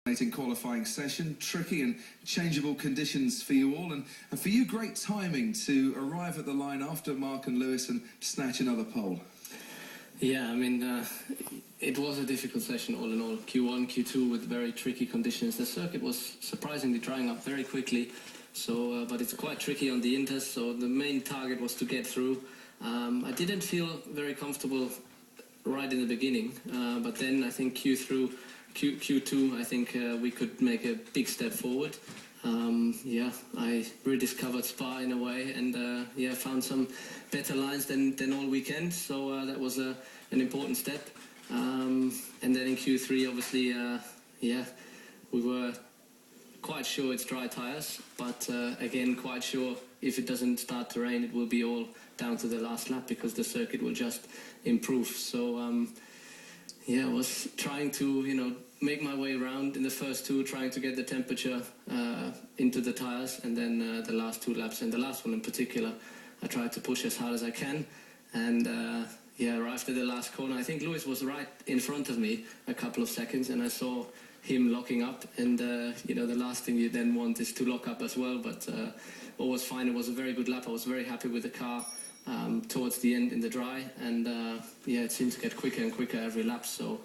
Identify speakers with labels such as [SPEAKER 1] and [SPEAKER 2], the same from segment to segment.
[SPEAKER 1] Qualifying session, tricky and changeable conditions for you all, and for you, great timing to arrive at the line after Mark and Lewis and snatch another pole.
[SPEAKER 2] Yeah, I mean, it was a difficult session all in all. Q1, Q2 with very tricky conditions. The circuit was surprisingly drying up very quickly, so but it's quite tricky on the inters, so the main target was to get through. I didn't feel very comfortable right in the beginning, but then I think Q2, I think we could make a big step forward. Yeah, I rediscovered Spa in a way, and yeah, found some better lines than all weekend. So that was an important step. And then in Q3, obviously, yeah, we were quite sure it's dry tires, but again, quite sure if it doesn't start to rain, it will be all down to the last lap because the circuit will just improve. So yeah, I was trying to, make my way around in the first two, trying to get the temperature into the tires, and then the last two laps, and the last one in particular, I tried to push as hard as I can, and yeah, arrived at the last corner. I think Lewis was right in front of me a couple of seconds, and I saw him locking up, and the last thing you then want is to lock up as well, but all was fine. It was a very good lap. I was very happy with the car towards the end in the dry, and yeah, it seemed to get quicker and quicker every lap, so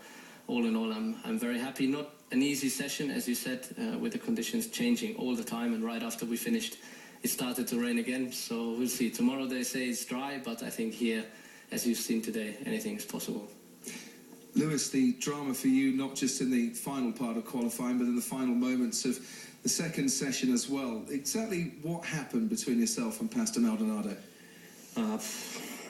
[SPEAKER 2] all in all, I'm very happy. Not an easy session, as you said, with the conditions changing all the time, and right after we finished, it started to rain again, so we'll see. Tomorrow they say it's dry, but I think here, as you've seen today, anything is possible.
[SPEAKER 1] Lewis, the drama for you, not just in the final part of qualifying, but in the final moments of the second session as well. Exactly what happened between yourself and Pastor Maldonado?
[SPEAKER 3] I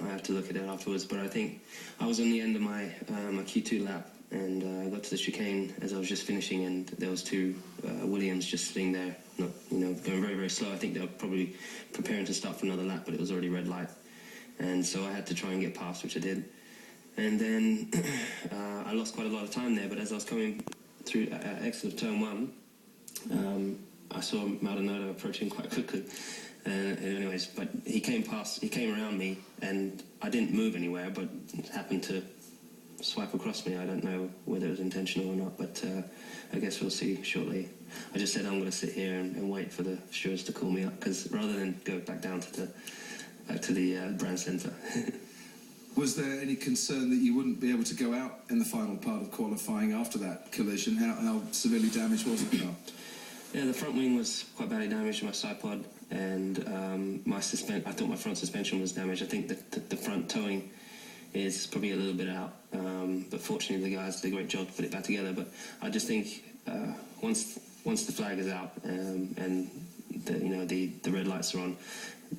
[SPEAKER 3] have to look at it afterwards, but I think I was on the end of my Q2 lap, and I got to the chicane as I was just finishing, and there was two Williams just sitting there, not going very, very slow. I think they were probably preparing to start for another lap, but it was already red light, and so I had to try and get past, which I did. And then I lost quite a lot of time there, but as I was coming through exit of turn one, I saw Maldonado approaching quite quickly. Anyways, but he came around me, and I didn't move anywhere, but happened to swipe across me. I don't know whether it was intentional or not, but I guess we'll see shortly. I just said I'm going to sit here and wait for the stewards to call me up, because rather than go back down to the brand centre.
[SPEAKER 1] Was there any concern that you wouldn't be able to go out in the final part of qualifying after that collision? How severely damaged was the car?
[SPEAKER 3] Yeah, the front wing was quite badly damaged, my side pod, and I thought my front suspension was damaged. I think that the front towing is probably a little bit out, but fortunately the guys did a great job to put it back together. But I just think once the flag is out and the red lights are on,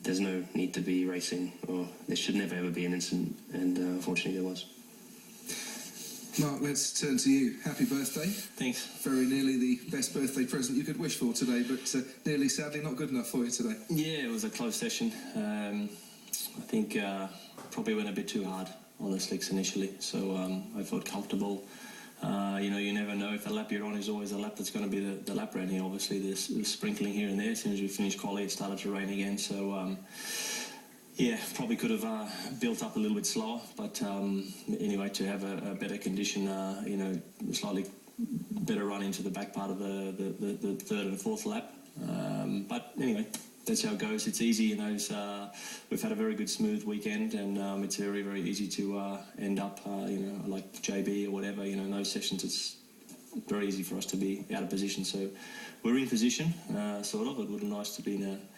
[SPEAKER 3] there's no need to be racing, or there should never ever be an incident, and unfortunately there was.
[SPEAKER 1] Mark, let's turn to you. Happy birthday.
[SPEAKER 2] Thanks.
[SPEAKER 1] Very nearly the best birthday present you could wish for today, but nearly, sadly, not good enough for you today.
[SPEAKER 4] Yeah, it was a close session. I think probably went a bit too hard on the slicks initially, so I felt comfortable. You never know if the lap you're on is always a lap that's going to be the lap rain here. Obviously, there's sprinkling here and there. As soon as we finished Qualy, it started to rain again, so yeah, probably could have built up a little bit slower, but anyway, to have a better condition, slightly better run into the back part of the third and fourth lap. But anyway, that's how it goes. It's easy, we've had a very good smooth weekend, and it's very, very easy to end up, like JB or whatever, in those sessions it's very easy for us to be out of position. So we're in position, sort of. It would be nice to be in a